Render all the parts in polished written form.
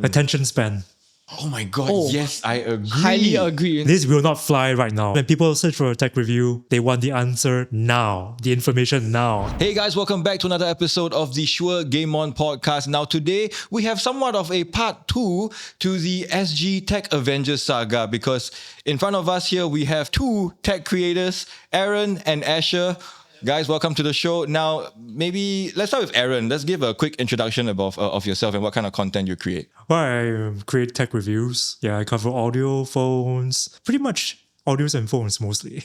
Attention span. Oh my God, yes, I agree. Highly agree. This will not fly right now. When people search for a tech review, they want the answer now, the information now. Hey guys, welcome back to another episode of the SHURE Game On podcast. Now today, we have somewhat of a part 2 to the SG Tech Avengers saga, because in front of us here, we have two tech creators, Aaron and Asher. Guys, welcome to the show. Now, maybe let's start with Aaron. Let's give a quick introduction of yourself and what kind of content you create. Well, I create tech reviews. Yeah, I cover audio, phones, pretty much audios and phones mostly.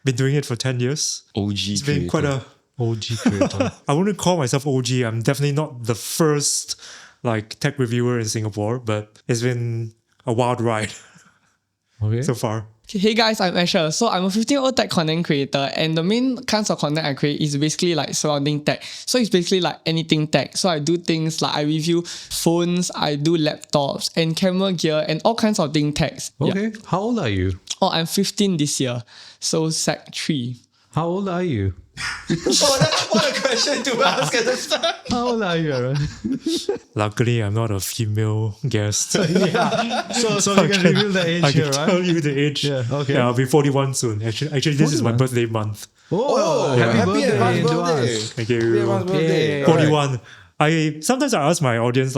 Been doing it for 10 years. OG It's creator. been quite a... OG creator. I wouldn't call myself OG. I'm definitely not the first tech reviewer in Singapore, but it's been a wild ride Okay. so far. Hey guys, I'm Asher. So I'm a 15-year-old tech content creator, and the main kinds of content I create is basically like surrounding tech. So it's basically like anything tech. So I do things like I review phones, I do laptops and camera gear and all kinds of thing techs. Okay. How old are you? Oh, I'm 15 this year. So Sec 3. How old are you? What a question to ask at the start. How old are you, Aaron? Luckily, I'm not a female guest. So you can reveal the age I here, can right? tell you the age. Yeah, okay. Yeah, I'll be 41 soon. Actually, this is my 41? birthday month. Oh, happy happy advance birthday to birthday. us. Thank Happy advance you. birthday. Yeah. 41. Sometimes I ask my audience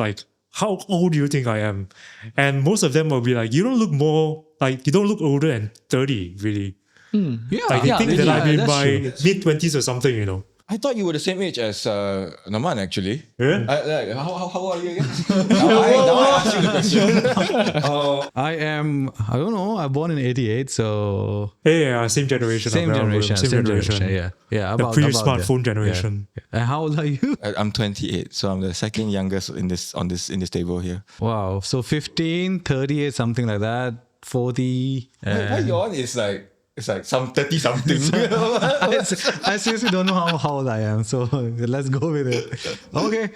how old do you think I am? And most of them will be like, you don't look older than 30, really. Yeah. They think that I'm in that's my true. mid-20s or something, you know. I thought you were the same age as Naman, actually. Yeah? How old are you again? now I ask you the question. I am, I don't know, I born in 88, so Yeah, same generation. same generation. Same generation. Yeah. Yeah. The About pre-smartphone there. generation. Yeah. And how old are you? I'm 28, so I'm the second youngest in this table here. Wow. So 15, 38, something like that. 40. Why your one is like it's like some 30 something. I seriously don't know how old I am, so let's go with it. Okay,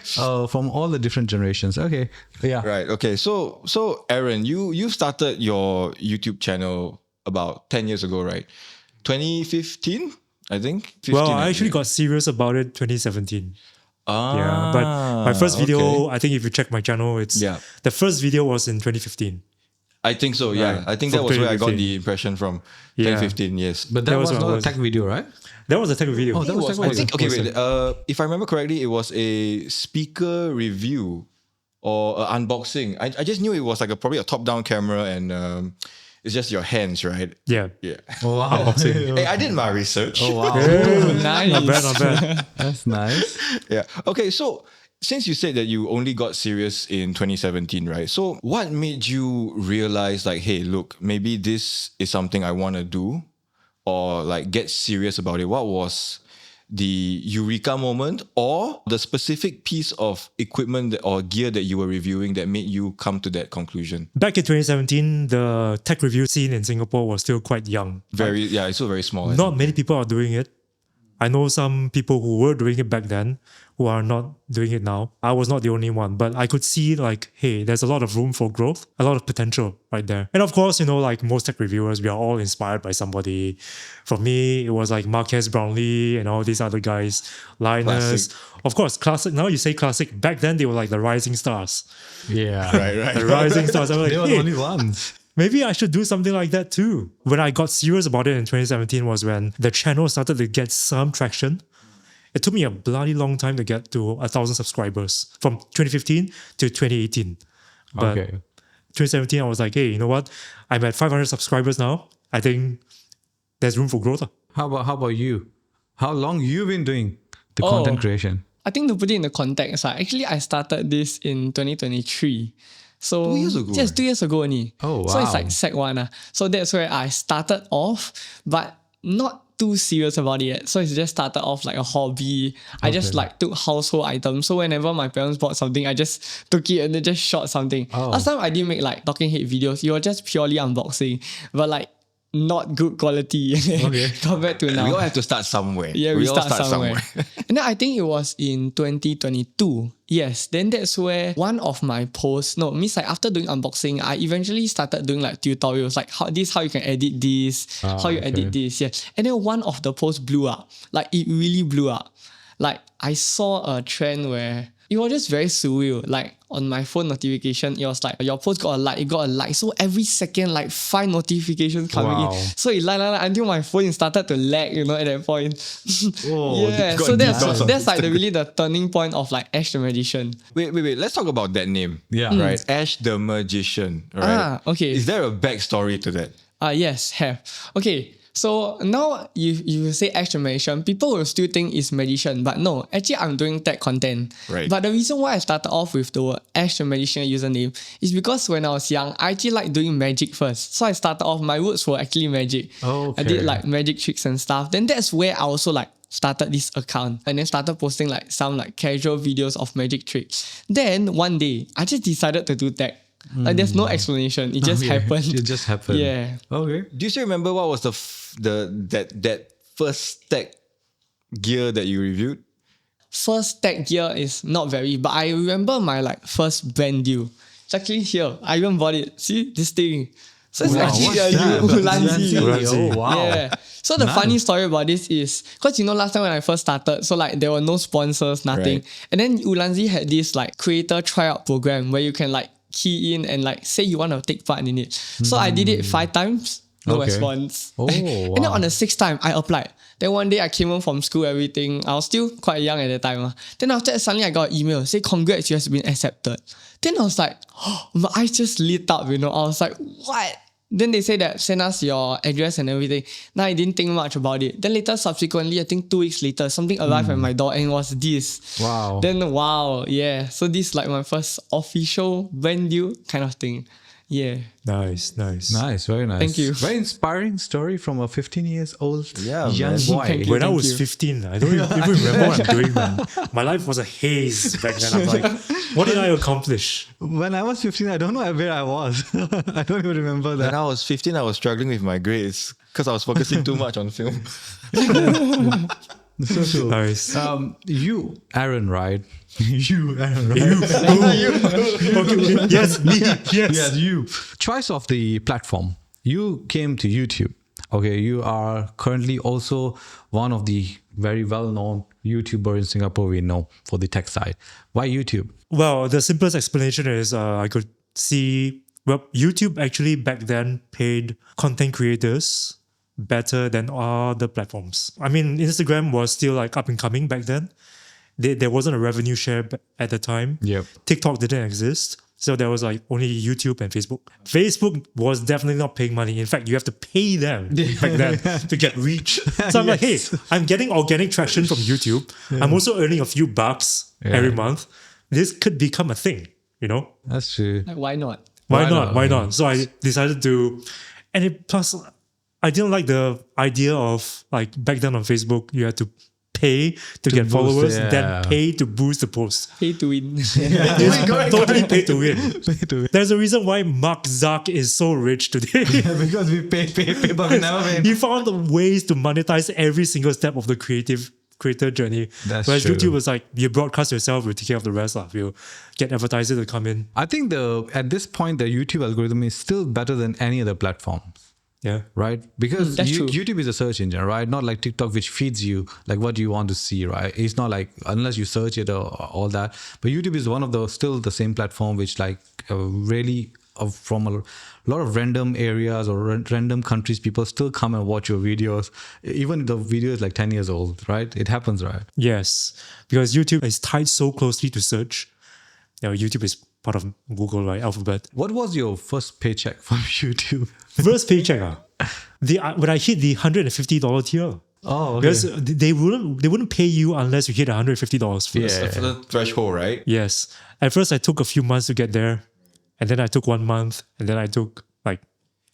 from all the different generations. Okay, yeah. Right. Okay. So Aaron, you started your YouTube channel about 10 years ago, right? 2015, I think. 15, Well, I actually got serious about it 2017. Ah, Yeah, but my first video, okay. I think if you check my channel, Yeah. the first video was in 2015. I think so. Yeah, Right. I think From that was where I got 2015. the impression from. Yeah. 2015. Yes. But that That was was what not I a tech video, right? That was a tech video. Oh, that was I tech think video. okay. Wait. If I remember correctly, it was a speaker review or an unboxing. I just knew it was like probably a top-down camera and it's just your hands, right? Yeah. Yeah. Oh, wow. Unboxing. Hey, I did my research. Oh, wow. Nice. Not bad, not bad. That's nice. Yeah. Okay. So since you said that you only got serious in 2017, right? So what made you realize hey, look, maybe this is something I want to do or get serious about it? What was the eureka moment or the specific piece of equipment or gear that you were reviewing that made you come to that conclusion? Back in 2017, the tech review scene in Singapore was still quite young. It's still very small. Not many people are doing it. I know some people who were doing it back then who are not doing it now. I was not the only one, but I could see hey, there's a lot of room for growth, a lot of potential right there. And of course, most tech reviewers, we are all inspired by somebody. For me, it was Marquez Brownlee and all these other guys, Linus. Classic. Of course, classic. Now you say classic. Back then, they were the rising stars. Yeah. Right. The rising stars. I was They were hey, the only ones. maybe I should do something like that too. When I got serious about it in 2017 was when the channel started to get some traction. It took me a bloody long time to get to 1,000 subscribers from 2015 to 2018. But Okay. 2017, I was like, hey, you know what? I'm at 500 subscribers now. I think there's room for growth. How about you? How long you been doing the content creation? I think to put it in the context, actually I started this in 2023. So 2 years ago, Just 2 years ago only. Oh, So it's wow. Sec 1. So that's where I started off, but not too serious about it yet. So it's just started off like a hobby. I just took household items. So whenever my parents bought something, I just took it and then just shot something. Oh. Last time I didn't make talking head videos. It was just purely unboxing, but not good quality compared to now. We all have to start somewhere. Yeah, we all start somewhere. And then I think it was in 2022. Yes, then that's where one of my posts, after doing unboxing, I eventually started doing tutorials, how you can edit this, how you edit this. Yeah. And then one of the posts blew up. It really blew up. I saw a trend where it was just very surreal. on my phone notification, it was like your post got a like, it got a like. So every second, like 5 notifications coming Wow. in. So it like until my phone started to lag, at that point. Oh, yeah. got So deep thoughts on that's like really the turning point of like Ash the Magician. Wait. Let's talk about that name. Yeah. Right. Ash the Magician. Right. Okay. Is there a backstory to that? Yes, have. Okay, so now you say Ash the Magician, people will still think it's magician, but no, actually I'm doing tech content. Right. But the reason why I started off with the Ash the Magician username is because when I was young, I actually liked doing magic first. So I started off, my roots were actually magic. Okay. I did like magic tricks and stuff. Then that's where I also like started this account and then started posting like some like casual videos of magic tricks. Then one day, I just decided to do tech. Like there's no explanation. It just Okay. happened. It just happened. Yeah. Okay. Do you still remember what was that first tech gear that you reviewed? First tech gear is not very, but I remember my like first brand deal. It's actually here. I even bought it. See this thing. So it's Wow, actually what's a that? Ulanzi. Ulanzi. Oh, wow. Yeah. So the funny story about this is, because last time when I first started, so like there were no sponsors, nothing. Right. And then Ulanzi had this like creator tryout program where you can like key in and like say you want to take part in it. So I did it 5 times, no Okay. response. Oh, And then wow. on the 6th time, I applied. Then one day I came home from school, everything. I was still quite young at the time. Then after that, suddenly I got an email, say congrats, you have been accepted. Then I was like, oh, my eyes just lit up, I was like, what? Then they say that send us your address and everything. Now I didn't think much about it. Then later, subsequently, I think 2 weeks later, something arrived at my door and it was this. Wow. Then wow, yeah. So this is like my first official brand deal kind of thing. Yeah. Nice. Nice, very nice. Thank you. Very inspiring story from a 15 years old Yeah, young man. boy. Thank you. When I Thank was you. 15, I don't even remember what I'm doing, man. My life was a haze back then. I'm like, what did I accomplish? When I was 15, I don't know where I was. I don't even remember When that. I was 15, I was struggling with my grades because I was focusing too much on film. So cool. Nice. You, Aaron, right? You, Aaron, right? Okay, yes, me. Yes. Yes, you. Choice of the platform. You came to YouTube. Okay, you are currently also one of the very well-known YouTuber in Singapore we know for the tech side. Why YouTube? Well, the simplest explanation is I could see, well, YouTube actually back then paid content creators better than other platforms. I mean, Instagram was still like up and coming back then. There wasn't a revenue share at the time. Yep. TikTok didn't exist. So there was like only YouTube and Facebook. Facebook was definitely not paying money. In fact, you have to pay them back then to get reach. So I'm like, hey, I'm getting organic traction from YouTube. I'm also earning a few bucks every month. This could become a thing, That's true. Like, why not? Why Why not? not? Why not? So I decided to, and it plus, I didn't like the idea of like back then on Facebook, you had to pay to get boost, followers, yeah. then pay to boost the post. Pay to win. Totally pay to win. There's a reason why Mark Zuck is so rich today. Because we pay, but we never pay. He found ways to monetize every single step of the creator journey. That's Whereas true. YouTube was like, you broadcast yourself, we'll take care of the rest. We'll get advertisers to come in. I think at this point, the YouTube algorithm is still better than any other platform. Yeah. Right? Because that's true. YouTube is a search engine, right? Not like TikTok, which feeds you like what you want to see, right? It's not like unless you search it or all that. But YouTube is one of the still the same platform which like really from a lot of random areas or random countries, people still come and watch your videos. Even the video is like 10 years old, right? It happens, right? Yes. Because YouTube is tied so closely to search. YouTube is part of Google, right? Alphabet. What was your first paycheck from YouTube? First paycheck, when I hit the $150 tier. Oh, okay. Because they wouldn't pay you unless you hit $150 first. Yeah. For the threshold, right? Yes. At first I took a few months to get there. And then I took 1 month. And then I took like,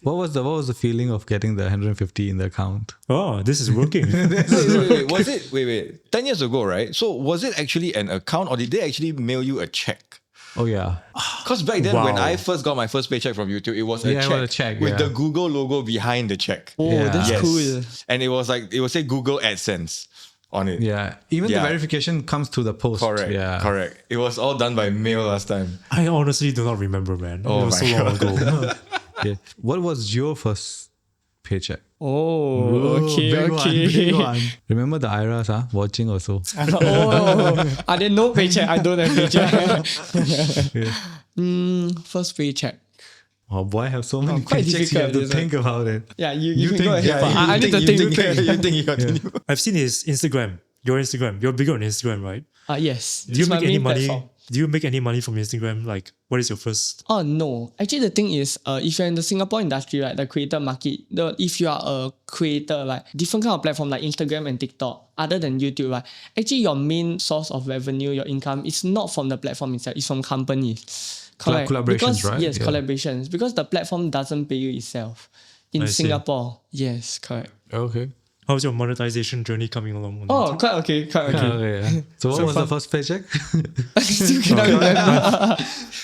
What was the feeling of getting the 150 in the account? oh, this is working. Wait. Was it, wait. 10 years ago, right? So was it actually an account or did they actually mail you a check? Oh yeah. Because back then, when Wow. I first got my first paycheck from YouTube, it was a Yeah, it check, was a check, with yeah. the Google logo behind the check. Oh, Yeah. that's Yes. cool. And it was like, it would say Google AdSense on it. Yeah. Even Yeah. the verification comes to the post. Correct. Yeah. Correct. It was all done by mail last time. I honestly do not remember, man. Oh it was so my long ago. Yeah. What was your first paycheck? Oh, okay, big okay. One, big one. Remember the IRAs, watching also. Oh, I didn't know paycheck. I don't have paycheck. First paycheck. Oh boy, I have so many quite paychecks. You have to difficult, think about it. Yeah, you can think- go ahead. yeah, but you I need to think. You think you continue? I've seen his Instagram, your Instagram. You're bigger on Instagram, right? Yes. Do you it's my make any main money? platform. Do you make any money from Instagram? Like, what is your first? Oh no. Actually the thing is, if you're in the Singapore industry, right, the creator market, if you are a creator, like different kind of platform like Instagram and TikTok, other than YouTube, right, actually your main source of revenue, your income is not from the platform itself, it's from companies. Correct. Collaborations, because, right? Yes, Yeah. collaborations. Because the platform doesn't pay you itself. In I see. Singapore. Yes, correct. Okay. How's your monetization journey coming along? on Oh, YouTube? quite okay, quite okay. Okay. Yeah. So what was the first paycheck? Still cannot remember.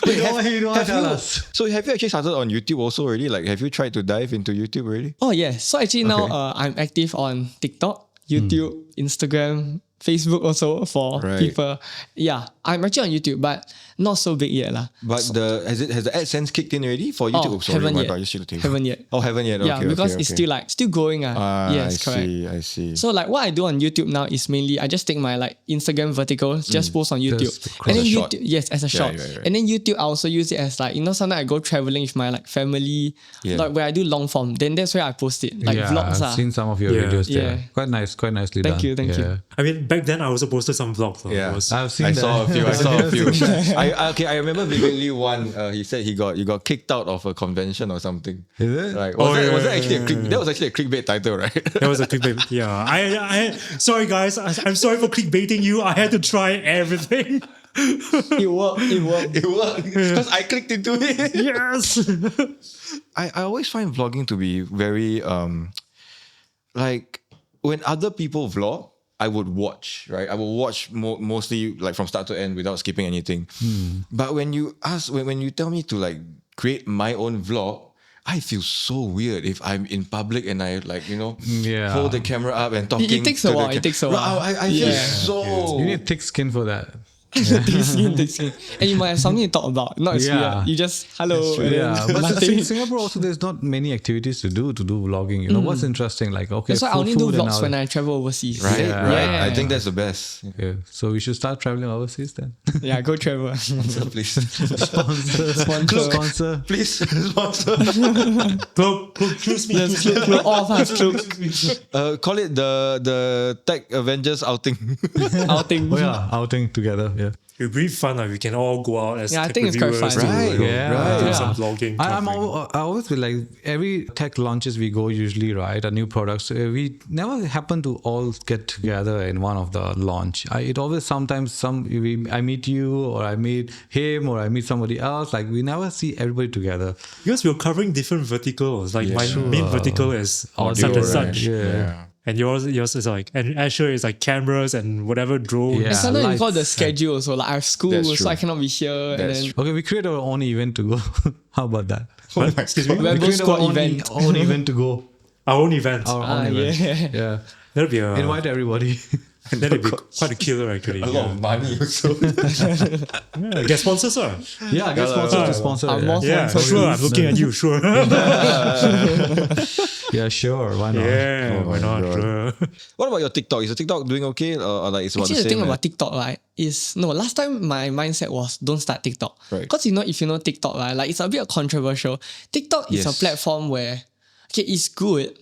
Wait, you don't want to tell us. So have you actually started on YouTube also already? Like, have you tried to dive into YouTube already? Oh yeah. So actually now Okay. I'm active on TikTok, YouTube, Instagram, Facebook also for Right. people. Yeah, I'm actually on YouTube, but not so big yet lah. But has the AdSense kicked in already for YouTube? Oh, Sorry, haven't my yet. God, you should have Haven't yet. Oh, haven't yet. Yeah, Okay, because okay, it's okay. still going. Yes, I correct. see. I see. So like what I do on YouTube now is mainly I just take my like Instagram verticals, just post on YouTube. Just And then as a short. YouTube, yes, as a short. right, right. And then YouTube I also use it as like, sometimes I go traveling with my like family, Yeah. like where I do long form. Then that's where I post it. Like yeah, vlogs. I've seen some of your Yeah. videos there. Yeah. Quite nice, quite nicely Thank done. you, thank you. I mean, back then I also posted some vlogs. though. Yeah. It was- I've seen I that. saw a few. I saw a few. I remember vividly one. He said you got kicked out of a convention or something. Is it? Like Oh, was yeah, that actually yeah, a click, that was actually a clickbait title, right? That was a clickbait. Yeah. I sorry guys. I'm sorry for clickbaiting you. I had to try everything. It worked. It worked. It worked because I clicked into it. Yes. I always find vlogging to be very like when other people vlog, I would watch, right? I will watch mostly like from start to end without skipping anything. But when you when you tell me to like create my own vlog, I feel so weird if I'm in public and I like, Yeah. hold the camera up and talking. It takes a to the while. It takes a while. I feel Yeah. so. You need thick skin for that. Thick skin. And you might have something to talk about. Not as Yeah. weird. You just hello. And Yeah, then but nothing. Singapore also there's not many activities to do vlogging. What's interesting? Like okay, That's why I only do food and vlogs all when that. I travel overseas. Right, Yeah. right. Yeah. I think that's the best. Yeah. So we should start traveling overseas then. Yeah, go travel. So please, Sponsor. please sponsor. Cloak, choose me. Just look all of us look Call it the Tech Avengers outing. outing. Oh yeah, outing together. Yeah. It'd be fun. We can all go out as Yeah, I tech think it's quite reviewers fun. to, Right, yeah. do Yeah. some vlogging. I covering. always feel like every tech launches we go usually right, a new products, we never happen to all get together in one of the launch. It always sometimes I meet you or I meet him or I meet somebody else. Like we never see everybody together. Because we're covering different verticals. Like my sure. main vertical is Audio, such and right? such. Yeah. And yours is like, and Asher is like cameras and whatever drones. Yeah. And sometimes lights. before the schedule also, like I have school, That's so true. I cannot be here. That's and then Okay, we create our own event to go. How about that? What? Excuse me? Rainbow We create Squad our event. own event to go. Our own event. Our own event. yeah. Yeah. That'll be a, Invite everybody. that'll be quite a killer actually. A lot of money also. Yeah, get sponsors, sir. Yeah, get sponsors to sponsor. I'm more Yeah, sponsors. sure. I'm looking at you. Sure. Yeah, sure. Why not? Yeah, Oh why my not? God. Sure. What about your TikTok? Is your TikTok doing okay or like it's about Actually, the the thing same? about TikTok, right, is last time my mindset was don't start TikTok. Right. Because if you know TikTok, right, like it's a bit controversial. TikTok is a Yes. platform where, okay, it's good,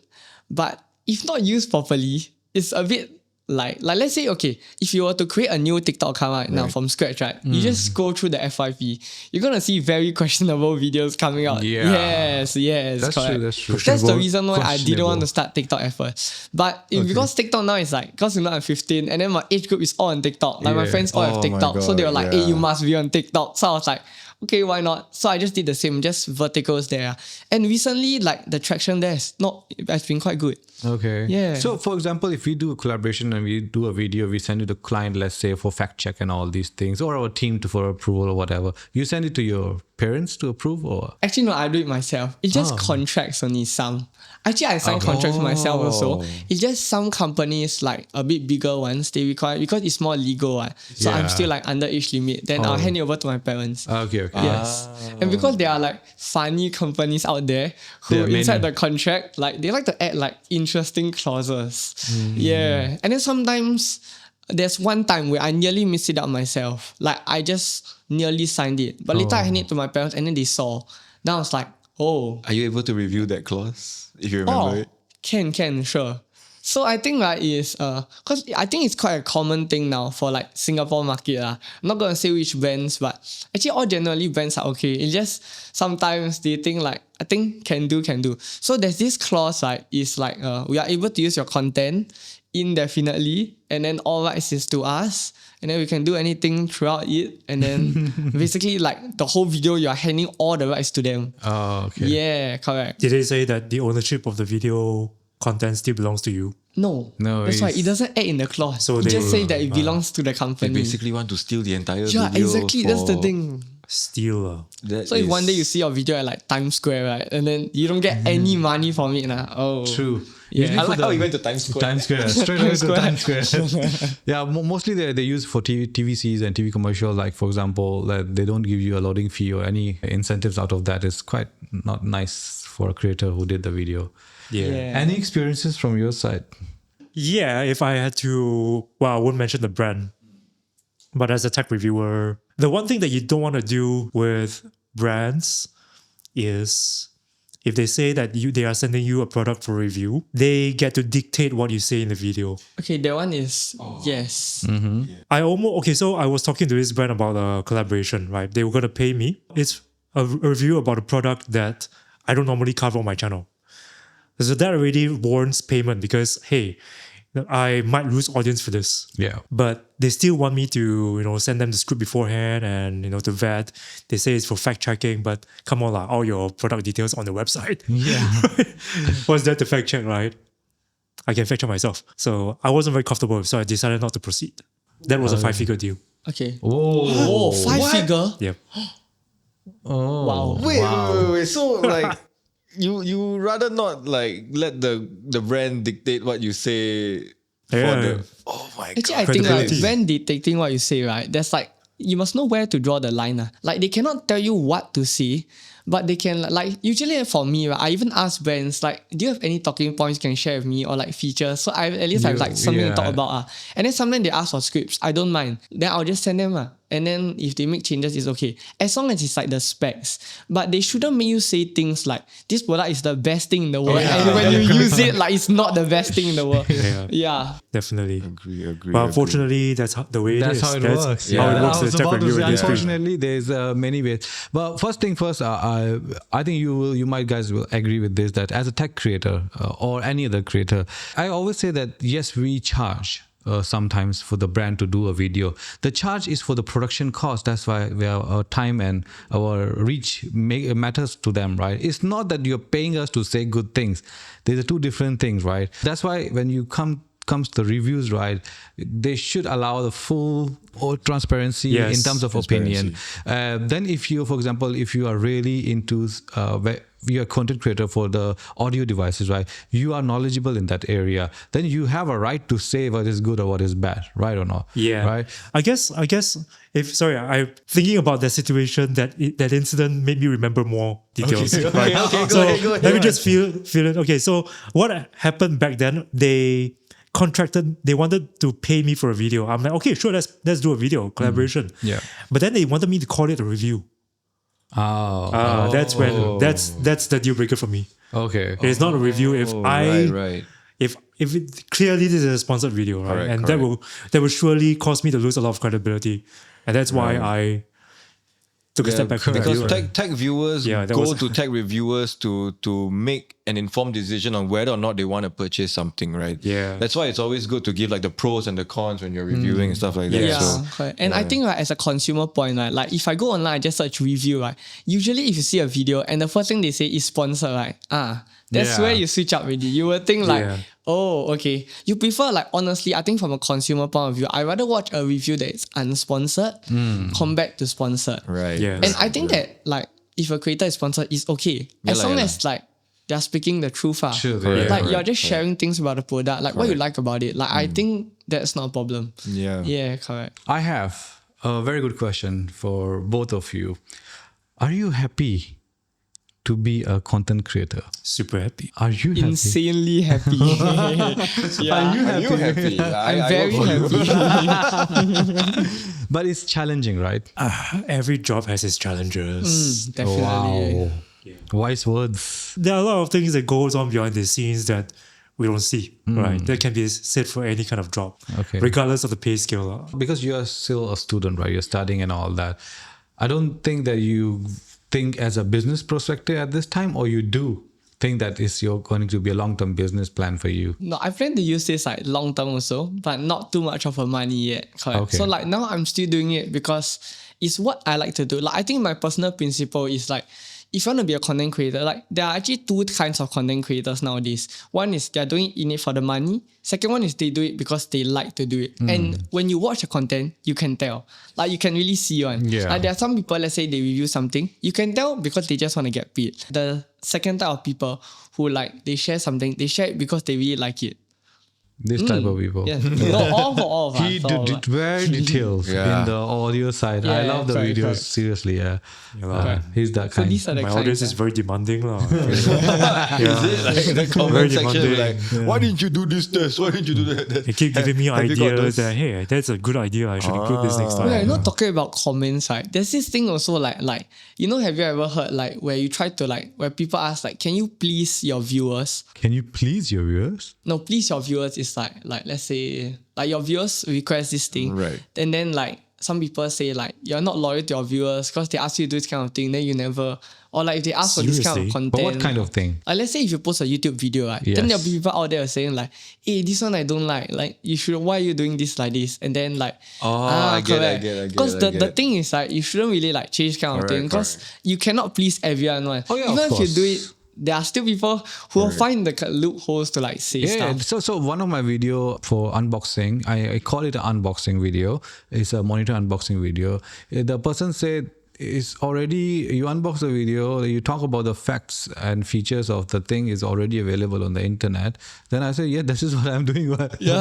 but if not used properly, it's a bit like let's say, okay, if you were to create a new TikTok account right now from scratch, right, you just go through the FYP, you're gonna see very questionable videos coming out. Yeah. Yes, That's correct. true, that's true. That's the reason why I didn't want Questionable. to start TikTok at first. But because TikTok now is like, because I'm 15 and then my age group is all on TikTok. Like my Yeah. friends all have Oh my TikTok. So they were God, like, hey, yeah. you must be on TikTok. So I was like, okay, why not? So I just did the same, just verticals there. And recently, like the traction there has been quite good. Okay. Yeah. So, for example, if we do a collaboration and we do a video, we send it to the client, let's say for fact check and all these things, or our team for approval or whatever. You send it to your parents to approve, or Actually, no, I do it myself. It's just contracts only some. Actually, I sign contracts myself also. It's just some companies, like a bit bigger ones, they require, because it's more legal. So I'm Yeah. still like under age limit. Then I'll hand it over to my parents. okay. Yes. And because there are like funny companies out there who There are inside many. the contract, like they like to add like interesting clauses. Yeah. And then sometimes there's one time where I nearly missed it out myself. Like I just nearly signed it. But later I handed it to my parents and then they saw. Then I was like, oh. Are you able to review that clause if you remember it? Can, sure. So I think like is because I think it's quite a common thing now for like Singapore market lah. I'm not gonna say which brands, but actually all generally brands are okay. It's just sometimes they think like I think can do. So there's this clause like is like we are able to use your content indefinitely, and then all rights is to us, and then we can do anything throughout it, and then basically like the whole video you are handing all the rights to them. Oh, okay. Yeah, correct. Did they say that the ownership of the video content still belongs to you? No, No, that's why it's- it doesn't add in the clause. So it just they- say that it belongs to the They company. basically want to steal the entire Yeah, video. exactly. That's the for- thing. Still. That So if one day you is- see your video at like Times Square, right, and then you don't get any money from it, oh, True. Yeah. Usually I for like the- how you went to Times Square. Times Square, straight away Times to Times Square. Square. Yeah, mostly they use for TVCs and TV commercial. Like for example, that they don't give you a loading fee or any incentives out of that. It's quite not nice for a creator who did the video. Yeah. Any experiences from your side? Yeah, if I had to, well, I won't mention the brand, but as a tech reviewer, the one thing that you don't want to do with brands is if they say that they are sending you a product for review, they get to dictate what you say in the video. Okay, that one is yes. So I was talking to this brand about a collaboration, right? They were going to pay me. It's a review about a product that I don't normally cover on my channel. So that already warrants payment because, hey, I might lose audience for this. Yeah. But they still want me to, send them the script beforehand and, to vet. They say it's for fact checking, but come on, all your product details on the website. Yeah. What's that to fact check, right? I can fact check myself. So I wasn't very comfortable, so I decided not to proceed. That was a 5-figure deal. Okay. Oh. Oh, five-figure. Yep. Oh. Wow. Wait. So like, you rather not like let the brand dictate what you say. Yeah. Oh my Actually, god. I think like Credibility. when dictating what you say, right, there's like you must know where to draw the line. Like they cannot tell you what to say, but they can like usually for me, right, I even ask brands like, do you have any talking points you can share with me or like features? So I at least have like something to talk about. And then sometimes they ask for scripts. I don't mind. Then I'll just send them. And then if they make changes, it's okay. As long as it's like the specs. But they shouldn't make you say things like, this product is the best thing in the world. Yeah. And when you use it, like it's not the best thing in the world. Yeah. Yeah. Definitely. Agree. But unfortunately, that's the way it That's is. how it works. How it I works in was the tech about to review say, industry. unfortunately, there's many ways. But first thing first, I think you might guys will agree with this, that as a tech creator or any other creator, I always say that yes, we charge. Sometimes for the brand to do a video, the charge is for the production cost. That's why our time and our reach matters to them, right? It's not that you're paying us to say good things. These are two different things, right? That's why when you comes to the reviews, right, they should allow the full transparency Yes, in terms of opinion. Then if you, for example, if you are really into you're a content creator for the audio devices, right? You are knowledgeable in that area. Then you have a right to say what is good or what is bad, right or not? Yeah. Right. I guess I'm thinking about that situation, that incident made me remember more details. Right? Okay, So go ahead. let me just feel it. Okay, so what happened back then? They wanted to pay me for a video. I'm like, okay, sure, let's do a video collaboration. Yeah. But then they wanted me to call it a review. That's when that's the deal breaker for me. Okay. It's not a review if right. if it clearly this is a sponsored video, right? Correct, And correct. that will surely cause me to lose a lot of credibility. And that's why I took a step back from the because deal. tech viewers Yeah, that go was- to tech reviewers to make an informed decision on whether or not they want to purchase something, right? Yeah. That's why it's always good to give like the pros and the cons when you're reviewing and stuff like that. Yeah, So correct. And I think like, as a consumer point, like if I go online, I just search review, right? Usually if you see a video and the first thing they say is sponsored, right? That's Yeah. where you switch up already. You will think like, Yeah. oh, okay. You prefer like, honestly, I think from a consumer point of view, I rather watch a review that is unsponsored compared to sponsored. right. Yeah. And I think that like if a creator is sponsored, it's okay. As long as like they're speaking the truth. Sure, Like correct, you're just sharing things about the product, like what you like about it. Like I think that's not a problem. Yeah. Yeah, correct. I have a very good question for both of you. Are you happy to be a content creator? Super happy. Are you happy? Insanely happy. Yeah. Are you happy? I'm very work for you. happy. But it's challenging, right? Every job has its challenges. Definitely. Wow. Wise words. There are a lot of things that goes on behind the scenes that we don't see, right? That can be said for any kind of job, Okay. regardless of the pay scale. Because you are still a student, right? You're studying and all that. I don't think that you think as a business perspective at this time, or you do think that is you're going to be a long-term business plan for you. No, I plan to use this like long term also, but not too much of a money yet. Correct. Okay. So like now I'm still doing it because it's what I like to do. Like I think my personal principle is like, if you want to be a content creator, like there are actually two kinds of content creators nowadays. One is they're doing it in it for the money. Second one is they do it because they like to do it. And when you watch the content, you can tell. Like you can really see one. Yeah. Like there are some people, let's say they review something, you can tell because they just want to get paid. The second type of people who like they share something, they share it because they really like it. This type of people. Yeah. No, all for all of us. He all of did us. very details Yeah. in the audio side. I Yeah, love the correct, videos. correct. Seriously, yeah. Correct. He's that So kind. these are the My kinds audience is of- very demanding. Is it like the Very comment section? Like, demanding. why didn't you do this test? Why didn't you do that? They keep giving me Have you got ideas those? that, hey, that's a good idea. I should include this next Oh, yeah, time. not talking about comments, right? There's this thing also like you know, have you ever heard like where you try to like where people ask like, can you please your viewers? Can you please your viewers? No, please your viewers is like let's say like your viewers request this thing, Right. And then like some people say like you're not loyal to your viewers because they ask you to do this kind of thing, then you never, or like if they ask for this kind of Seriously? content. But what kind of thing? Let's say if you post a YouTube video, right? Yes. Then there'll be people out there saying like, hey, this one I don't like. Like you should, why are you doing this like this? And then like, I get it. Because the thing is like, you shouldn't really like change kind of thing because you cannot please everyone. One. Oh, yeah, Even of if you course. do it, there are still people who will find the loopholes to like say Yeah, stuff. so one of my video for unboxing, I call it an unboxing video. It's a monitor unboxing video. The person said it's already, you unbox the video, you talk about the facts and features of the thing is already available on the internet. Then I say, yeah, this is what I'm doing. What do you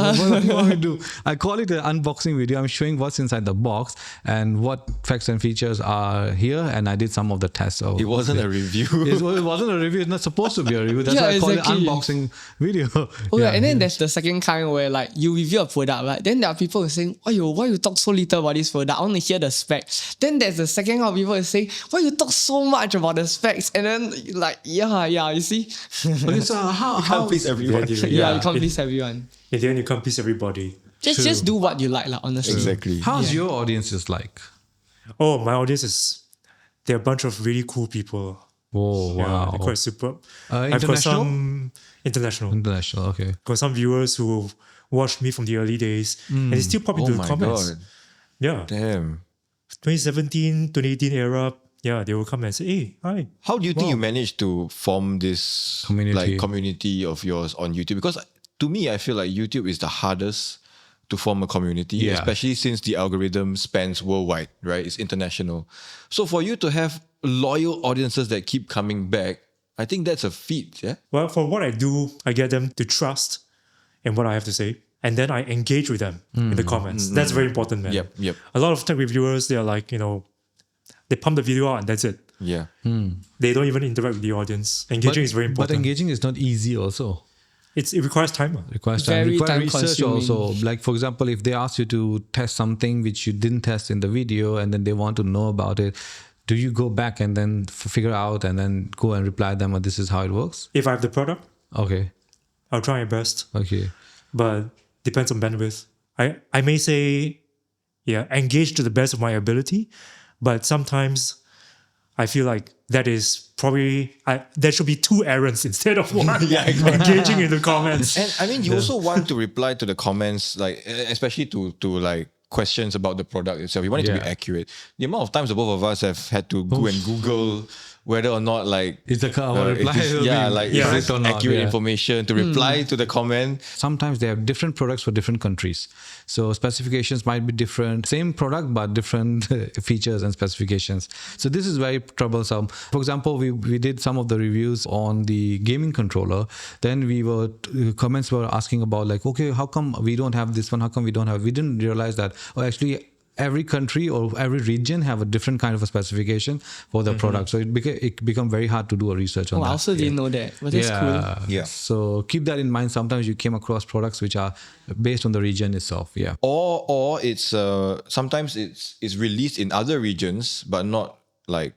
want me to do? I call it an unboxing video. I'm showing what's inside the box and what facts and features are here. And I did some of the tests. It wasn't a review. It wasn't a review. It's not supposed to be a review. That's Yeah, why I call exactly. it unboxing video. Oh yeah, and then there's the second kind where like you review a product, right? Then there are people who are saying, why you talk so little about this product? I want to hear the specs. Then there's the second kind of people who say, why you talk so much about the specs? And then like, yeah, you see? Okay, so how Please, everyone. Yeah, you can't please everyone. In the end, you can't please everybody. Just do what you like, honestly. Exactly. how's your audiences like? Oh, my audience is, they're a bunch of really cool people. Oh Yeah, wow! they're quite superb. I've got International? some international. International, okay. Got some viewers who watched me from the early days and they still pop into Oh the my comments. God. Yeah. Damn. 2017, 2018 era, yeah, they will come and say, hey, hi. How do you think you managed to form this Community. community of yours on YouTube? Because to me, I feel like YouTube is the hardest to form a community, Yeah. especially since the algorithm spans worldwide, right? It's international. So for you to have loyal audiences that keep coming back, I think that's a feat, yeah? Well, for what I do, I get them to trust in what I have to say. And then I engage with them in the comments. That's very important, man. Yep. A lot of tech reviewers, they're like, they pump the video out and that's it. Yeah. They don't even interact with the audience. Engaging is very But important. engaging is not easy also. It requires time. Requires time. Very Requires time research consuming. also. Like for example, if they ask you to test something which you didn't test in the video and then they want to know about it, do you go back and then figure out and then go and reply them, or this is how it works? If I have the product, Okay. I'll try my best. Okay. But depends on bandwidth. I may say, engage to the best of my ability, but sometimes I feel like that is probably, there should be two errands instead of one. Engaging in the comments. And I mean, you also want to reply to the comments, like especially to like questions about the product itself. You want it to be Yeah. accurate. The amount of times the both of us have had to go and Google whether or not like Is the reply is will be is this correct or not, accurate yeah. information to reply to the comment. Sometimes they have different products for different countries. So specifications might be different. Same product, but different features and specifications. So this is very troublesome. For example, we did some of the reviews on the gaming controller. Then comments were asking about like, okay, how come we don't have this one? How come we don't have? We didn't realize that, actually, every country or every region have a different kind of a specification for the product. So it become very hard to do a research on Oh, that. I also didn't know that, but that's cool. Yeah. So keep that in mind. Sometimes you came across products which are based on the region itself. Yeah. Or it's sometimes it's released in other regions but not like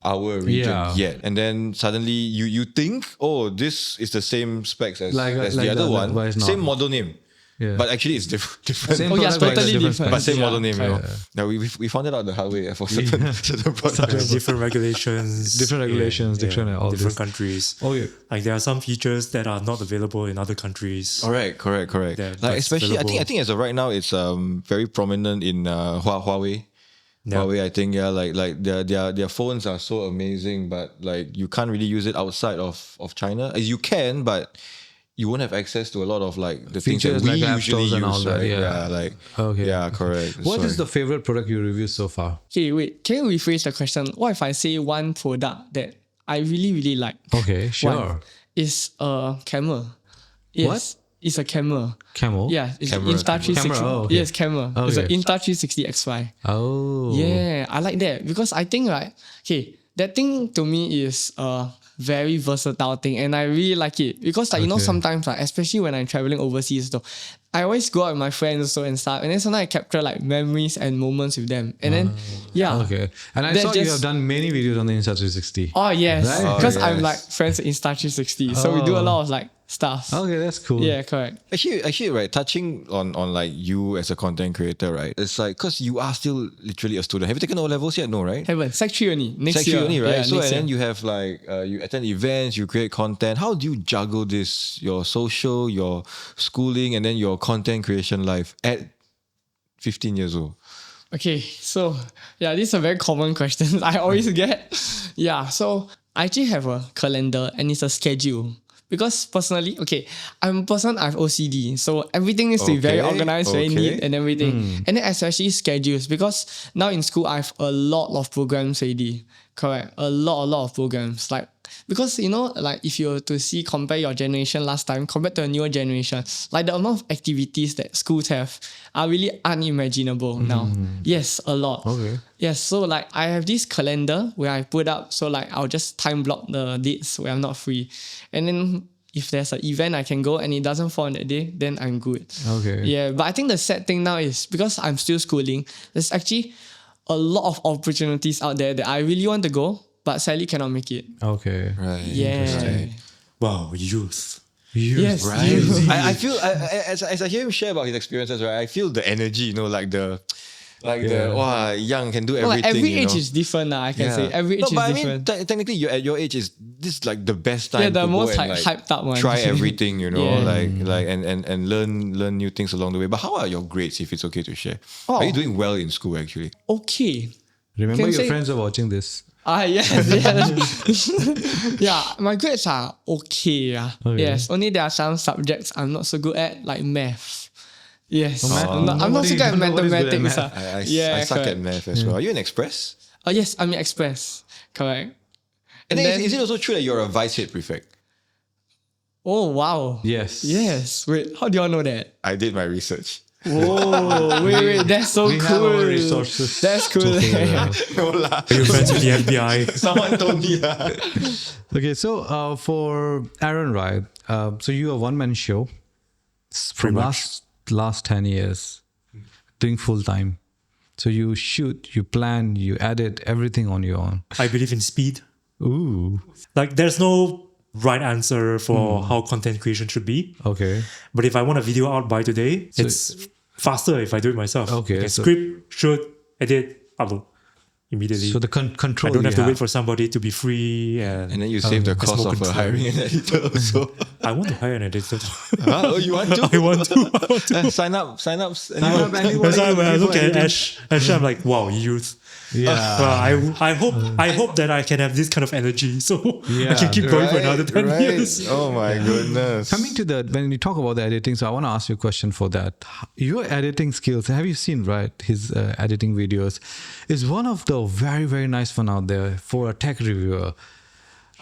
our region Yeah. yet, and then suddenly you think, oh, this is the same specs as Like the other that, one, but it's not. same model name, Yeah. but actually it's different. Same Oh yeah, product, but totally different different. but same Yeah, model name, you know. correct. Now we found it out the hard way for certain products. Different regulations. Different regulations, different all different this. countries. Oh, yeah. Like there are some features that are not available in other countries. Correct. Yeah, Like that's especially, I available. think as of right now, it's very prominent in Huawei. Yeah. Huawei, I think, like their phones are so amazing, but like you can't really use it outside of China. You can, but you won't have access to a lot of like the Features things that we like app usually stores and use, all that, right? yeah. like Okay. yeah, correct. What is the favorite product you reviewed so far? Okay, wait. Can you rephrase the question? What if I say one product that I really, really like? Okay, sure. One is a camera. Yes, it's a camera. Camel? Yeah, it's Camera, Insta 360. Camera, oh, okay. Yes, camera. It's an Okay. Insta 360 XY. Oh. Yeah, I like that because I think like, okay, that thing to me is a very versatile thing and I really like it because like, you know, Okay. sometimes like, especially when I'm traveling overseas though, I always go out with my friends also and stuff and then sometimes I capture like memories and moments with them and then yeah. Okay. And I That saw you just- have done many videos on the Insta 360. Oh yes, Right? because Oh, I'm yes. like friends with Insta 360 so we do a Oh. lot of like stuff. Okay, that's cool. Yeah, correct. Actually, right, touching on like you as a content creator, right? It's like, because you are still literally a student. Have you taken O levels yet? No, right? Haven't. Sec 3 only. Next Sec year. 3 only, right? Yeah, So next and then year. you have like you attend events, you create content. How do you juggle this, your social, your schooling, and then your content creation life at 15 years old? Okay, so yeah, this is a very common question I always get. Yeah, so I actually have a calendar and it's a schedule. Because personally, okay, I'm a person, I have OCD. So everything needs to be very Okay, organized, very okay. neat and everything. And then especially schedules. Because now in school, I have a lot of programs already. Correct. A lot of programs. Like, because, you know, like if you were to see, compare your generation last time, compared to a newer generation, like the amount of activities that schools have are really unimaginable now. Yes, a lot. Okay. Yes, so like I have this calendar where I put up, so like I'll just time block the dates where I'm not free. And then if there's an event I can go and it doesn't fall on that day, then I'm good. Okay. Yeah, but I think the sad thing now is because I'm still schooling, there's actually a lot of opportunities out there that I really want to go, but sadly cannot make it. Okay. Right. Yeah. Wow, youth. Yes. Right. you- I feel as I hear him share about his experiences, right? I feel the energy, you know, like the wow, young can do Well, everything. like every you age know? is different. I can Yeah. say every age no, is but different. I mean, technically, you're at your age is this is like the best time Yeah, the to most go and like hyped up one. try everything, you know, Yeah. like and learn new things along the way. But how are your grades, if it's okay to share? Oh. Are you doing well in school actually? Okay. Remember, Can your say- friends are watching this. Yes. Yeah, my grades are okay. Okay. Yes, only there are some subjects I'm not so good at, like math. Yes, math? I'm not so Nobody- good at nobody's good at mathematics. math. I suck at correct. math as well. Are you in Express? Yes, I'm in Express. Correct. And then, then- is it also true that you're a vice head prefect? Oh, wow. Yes. Yes. Wait, how do you all know that? I did my research. Whoa, wait, that's so We cool. have our resources. That's cool. to figure out. No lah. Are you friends with the FBI? Someone told me that. Okay, so for Aaron, right? So you are one-man show for Pretty last 10 years, doing full time. So you shoot, you plan, you edit everything on your own. I believe in speed. Ooh, Like there's no right answer for how content creation should be. okay. But if I want a video out by today, it's faster if I do it myself. Okay, I can so- script, shoot, edit, upload immediately. So the I control don't you have to wait for somebody to be free And and then you save the cost more of control. hiring an editor also. I want to hire an editor. Oh, you want to? I want to. Sign up. up, Anyone? anyone. That's why when I look at Before Ash, I'm like, wow, youth. Yeah. I hope that I can have this kind of energy, so I Yeah. can keep going for another 10 years. Oh my goodness. Coming to when you talk about the editing, so I want to ask you a question for that. Your editing skills, have you seen, right, his editing videos, is one of the very, very nice one out there for a tech reviewer.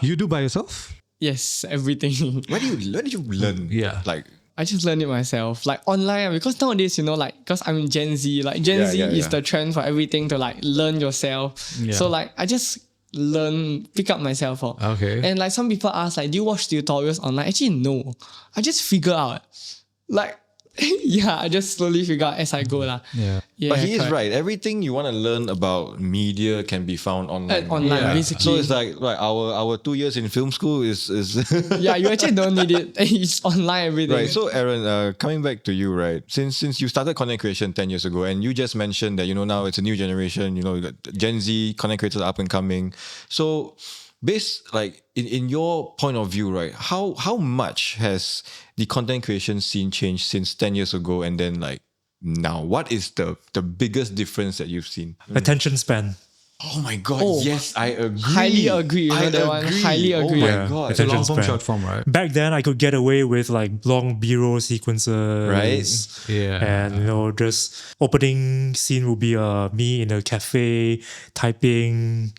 You do by yourself? Yes, everything. Where did you learn? Yeah. Like I just learned it myself, like online, because nowadays, like, because I'm in Gen Z, like Gen Z is the trend for everything to like learn yourself. Yeah. So like, I just pick up myself. Okay. And like some people ask, like, do you watch tutorials online? Actually, no. I just figure out. Like, yeah, I just slowly figure out as I go. Yeah. But he is correct. right. Everything you want to learn about media can be found online. Online, Yeah. basically. So it's like our 2 years in film school is yeah, you actually don't need it. It's online everything. right. So Aaron, coming back to you, right? Since you started content creation 10 years ago, and you just mentioned that now it's a new generation. You got Gen Z content creators are up and coming. So, based like in your point of view, right? How much has the content creation scene changed since 10 years ago, and then like now? What is the biggest difference that you've seen? Attention span. Oh my god! Oh, yes, I agree. highly agree. You know that one? Highly agree. Oh my Yeah. god! Attention Long form, span. short form, right? Back then, I could get away with like long B-roll sequences. Right? Yeah. And, just opening scene would be me in a cafe typing,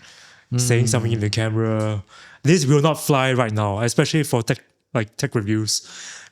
saying something in the camera. This will not fly right now, especially for tech reviews.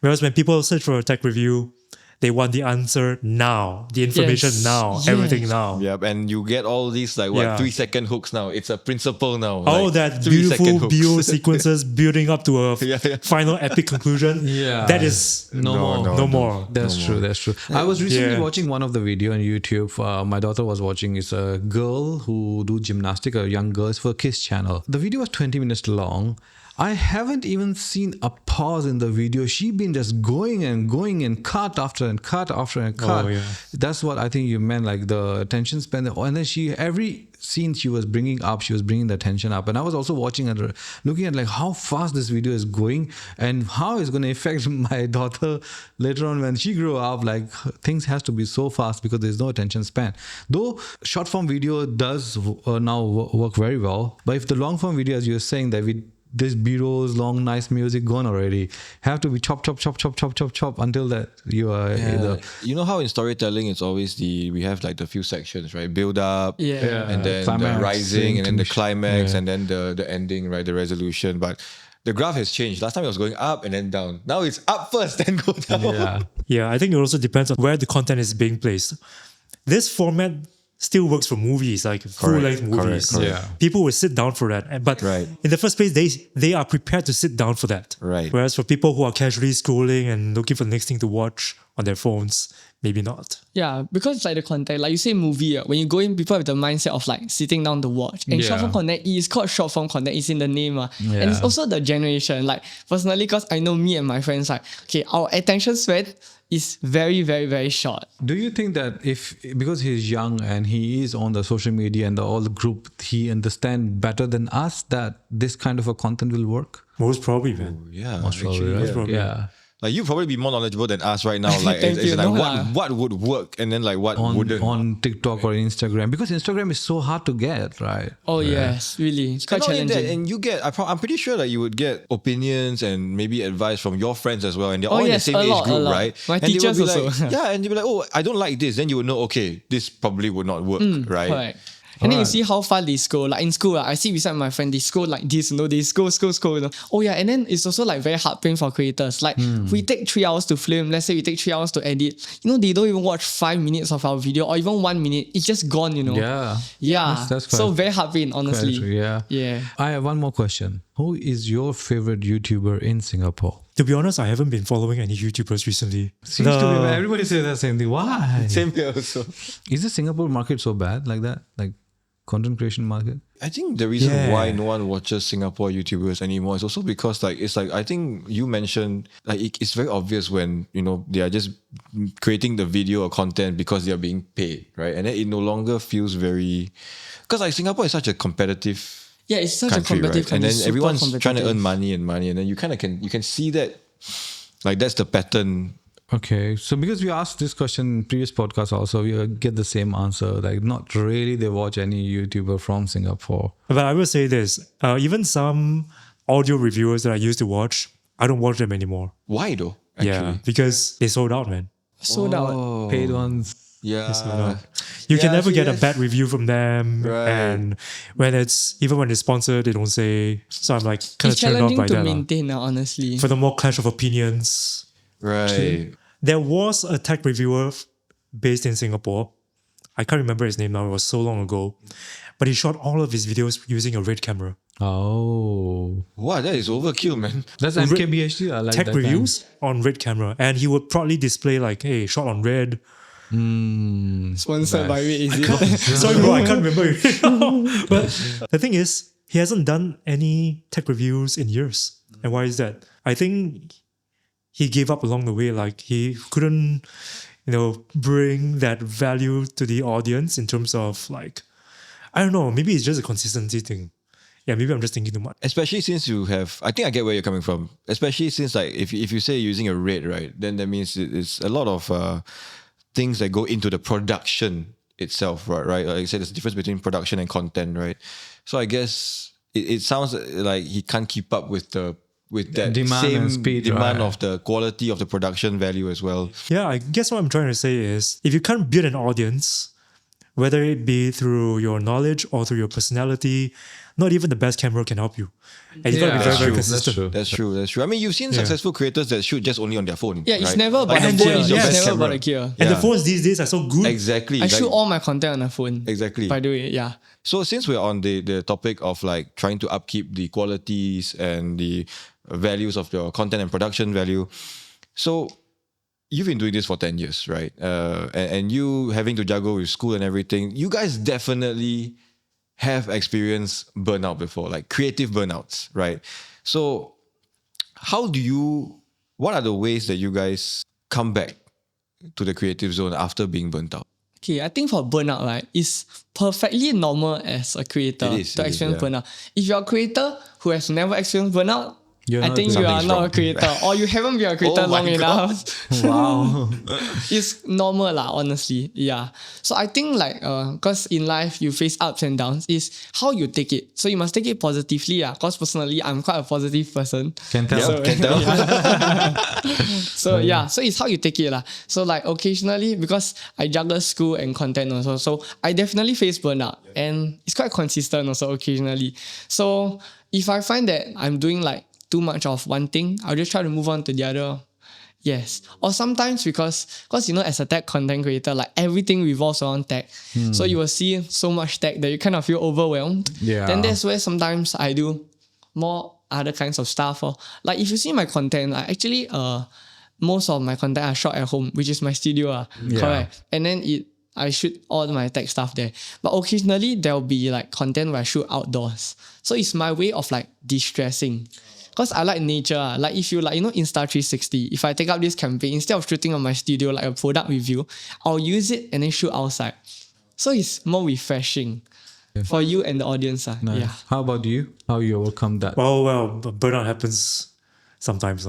Whereas when people search for a tech review, they want the answer now, the information Yes. now, Yes. everything now. Yep, and you get all these like Yeah. 3-second hooks now. It's a principle now. All like, that 3-second beautiful hooks. BO sequences building up to a Yeah. final epic conclusion. Yeah. That is No more. That's true. That's true. I was recently Yeah. watching one of the video on YouTube. My daughter was watching. It's a girl who do gymnastic, a young girl. It's for Kiss channel. The video was 20 minutes long. I haven't even seen a pause in the video. She been just going and cut after and cut after and cut. Oh, yeah. That's what I think you meant, like the attention span. And then every scene she was bringing up, she was bringing the attention up. And I was also watching and looking at like how fast this video is going and how it's going to affect my daughter later on when she grew up. Like things has to be so fast because there's no attention span. Though short form video does now work very well. But if the long form video, as you were saying, that this B-rolls, long, nice music gone already. Have to be chop until that you are either. You know how in storytelling it's always we have like the few sections, right? Build up, Yeah. and then Climax, the rising, and then the finish. climax, Yeah. and then the ending, right? The resolution. But the graph has changed. Last time it was going up and then down. Now it's up first, then go down. Yeah. Yeah, I think it also depends on where the content is being placed. This format still works for movies, like full-length movies. correct. Yeah. People will sit down for that. But Right. in the first place, they are prepared to sit down for that. Right. Whereas for people who are casually scrolling and looking for the next thing to watch on their phones, maybe not. Yeah, because it's like the content, like you say movie, when you go in, people have the mindset of like sitting down to watch. And short Yeah. form content is called short form content, it's in the name. And Yeah. it's also the generation. Like personally, because I know me and my friends, like, okay, our attention span is very, very, very short. Do you think that because he's young and he is on the social media and all the group, he understand better than us that this kind of a content will work? Most probably, man. Yeah, Most actually, probably, right? probably. Yeah. Like you probably be more knowledgeable than us right now. Like, Thank as you. in, like No lah. what would work and then like what On wouldn't. TikTok or Instagram, because Instagram is so hard to get, right? Oh, yes, really. It's quite And not only challenging. that, and you get, I'm pretty sure that you would get opinions and maybe advice from your friends as well, and they're all in yes, the same a age lot, a group, lot. right? My and they would teachers be like, also. yeah, and they'd be like, oh, I don't like this. Then you would know, okay, this probably would not work, right? Correct. And then you Alright. see how far they scroll. Like in school, I see beside my friend, they scroll like this, they scroll. Oh yeah, and then it's also like very hard pain for creators. Like we take 3 hours to film, let's say we take 3 hours to edit. They don't even watch 5 minutes of our video or even 1 minute. It's just gone, Yeah. Yeah. That's so quite- very hard pain, honestly. Quite true, yeah. Yeah. I have one more question. Who is your favorite YouTuber in Singapore? To be honest, I haven't been following any YouTubers recently. Seems to be, everybody says the same thing. Why? Same here also. Is the Singapore market so bad like that? Like content creation market? I think the reason Yeah. why no one watches Singapore YouTubers anymore is also because it's like I think you mentioned like it's very obvious when they are just creating the video or content because they are being paid, right? And then it no longer feels very, because like Singapore is such a competitive Yeah, it's such country, a competitive right? And country, then super everyone's trying to competitive. earn money, and then you kind of can see that like that's the pattern. Okay, so because we asked this question in previous podcast also, we get the same answer. Like not really they watch any YouTuber from Singapore. But I will say this, even some audio reviewers that I used to watch, I don't watch them anymore. Why though? Actually, Yeah, because they sold out, man. Sold out. Paid ones. yeah. You can Yeah, never get a yes. bad review from them. Right. And even when it's sponsored, they don't say. So I'm like kind of It's turned off challenging by to that. maintain now, honestly. For the more clash of opinions, Right. There was a tech reviewer based in Singapore. I can't remember his name now. It was so long ago. But he shot all of his videos using a red camera. Oh, Wow, that is overkill, man. that's MKBHD. I like Tech that. reviews on red camera. And he would proudly display like, hey, shot on red. Sponsored by me, is it? Sorry, bro, I can't remember it now. But the thing is, he hasn't done any tech reviews in years. And why is that? I think he gave up along the way. Like he couldn't, bring that value to the audience in terms of like, I don't know, maybe it's just a consistency thing. Yeah, maybe I'm just thinking too much. Especially since you have, I think I get where you're coming from. Especially since like if you say using a red, right, then that means it's a lot of things that go into the production itself, right? Like I said, there's a difference between production and content, right? So I guess it sounds like he can't keep up with that Demand same and speed, demand right? of the quality of the production value as well. Yeah, I guess what I'm trying to say is if you can't build an audience, whether it be through your knowledge or through your personality, not even the best camera can help you. And you gotta be very, very consistent. That's true. I mean, you've seen successful creators that shoot just only on their phone. Yeah, it's right? never about Like the the phone gear. is your It's best never camera. about the gear. And the Yeah. phones these days are so good. Exactly. I like- shoot all my content on a phone. Exactly. By the way, yeah. So since we're on the topic of like trying to upkeep the qualities and the values of your content and production value, so you've been doing this for 10 years, right? And you having to juggle with school and everything, you guys definitely have experienced burnout before, like creative burnouts, right? So what are the ways that you guys come back to the creative zone after being burnt out? Okay, I think for burnout, right, it's perfectly normal as a creator It is, to experience burnout. If you're a creator who has never experienced burnout, You're I not think doing you are something's not a wrong. creator or you haven't been a creator Oh my long God. enough. Wow. It's normal lah, honestly. Yeah. So I think like because in life you face ups and downs is how you take it. So you must take it positively, because personally I'm quite a positive person. Can tell. So, Can tell. So yeah, so it's how you take it lah. So like occasionally, because I juggle school and content also, so I definitely face burnout and it's quite consistent also occasionally. So if I find that I'm doing like too much of one thing, I'll just try to move on to the other. Yes. Or sometimes because as a tech content creator, like everything revolves around tech. So you will see so much tech that you kind of feel overwhelmed. Yeah. Then that's where sometimes I do more other kinds of stuff. Or like if you see my content, I actually most of my content I shot at home, which is my studio. Correct. And then I shoot all my tech stuff there. But occasionally there'll be like content where I shoot outdoors. So it's my way of like de-stressing. Because I like nature. Like if you like, Insta360, if I take up this campaign, instead of shooting on my studio like a product review, I'll use it and then shoot outside. So it's more refreshing for you and the audience. Nice. Yeah. How about you? How you overcome that? Well, burnout happens sometimes.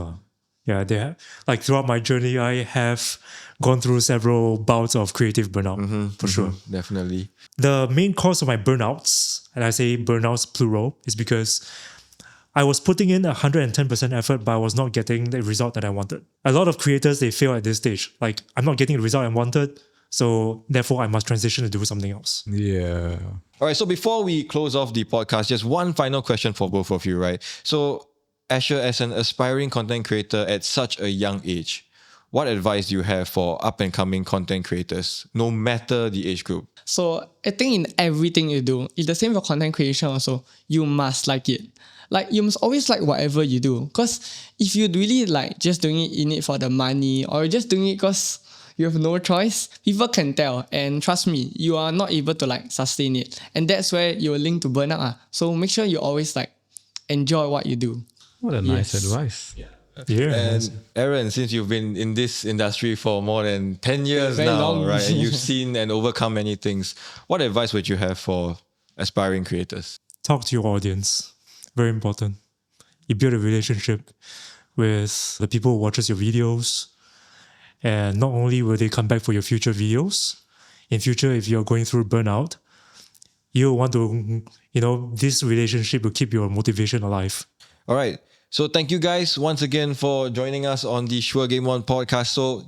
Yeah, like throughout my journey, I have gone through several bouts of creative burnout, for sure. Definitely. The main cause of my burnouts, and I say burnouts plural, is because I was putting in 110% effort, but I was not getting the result that I wanted. A lot of creators, they fail at this stage. Like, I'm not getting the result I wanted, so therefore I must transition to do something else. Yeah. All right, so before we close off the podcast, just one final question for both of you, right? So, Asher, as an aspiring content creator at such a young age, what advice do you have for up-and-coming content creators, no matter the age group? So I think in everything you do, it's the same for content creation also, you must like it. Like you must always like whatever you do. Because if you really like just doing it in it for the money or just doing it because you have no choice, people can tell. And trust me, you are not able to like sustain it. And that's where you're linked to burnout. So make sure you always like enjoy what you do. What a nice Yes. advice. Yeah. And Aaron, since you've been in this industry for more than 10 years Very now, long. right? And you've seen and overcome many things. What advice would you have for aspiring creators? Talk to your audience. Very important. You build a relationship with the people who watches your videos. And not only will they come back for your future videos, in future, if you're going through burnout, you want to, this relationship will keep your motivation alive. All right. So thank you guys once again for joining us on the Sure Game On podcast. So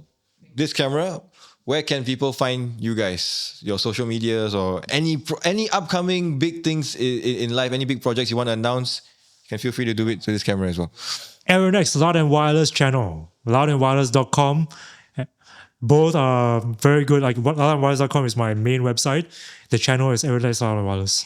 this camera, where can people find you guys? Your social medias or any upcoming big things in life, any big projects you want to announce? You can feel free to do it to this camera as well. Aaron X Loud and Wireless channel, loudandwireless.com. Both are very good. Like loudandwireless.com is my main website. The channel is Aaron X Loud and Wireless.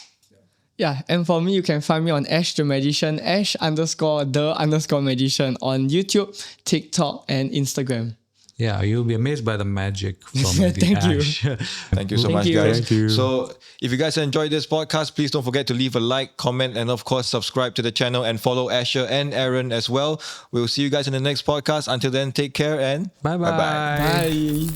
Yeah, and for me, you can find me on Ash the Magician, Ash_the_magician on YouTube, TikTok, and Instagram. Yeah, you'll be amazed by the magic from the Thank you. Ash. Thank you so Thank much, you. guys. Thank you. So, if you guys enjoyed this podcast, please don't forget to leave a like, comment, and of course, subscribe to the channel and follow Asher and Aaron as well. We'll see you guys in the next podcast. Until then, take care and Bye-bye. Bye.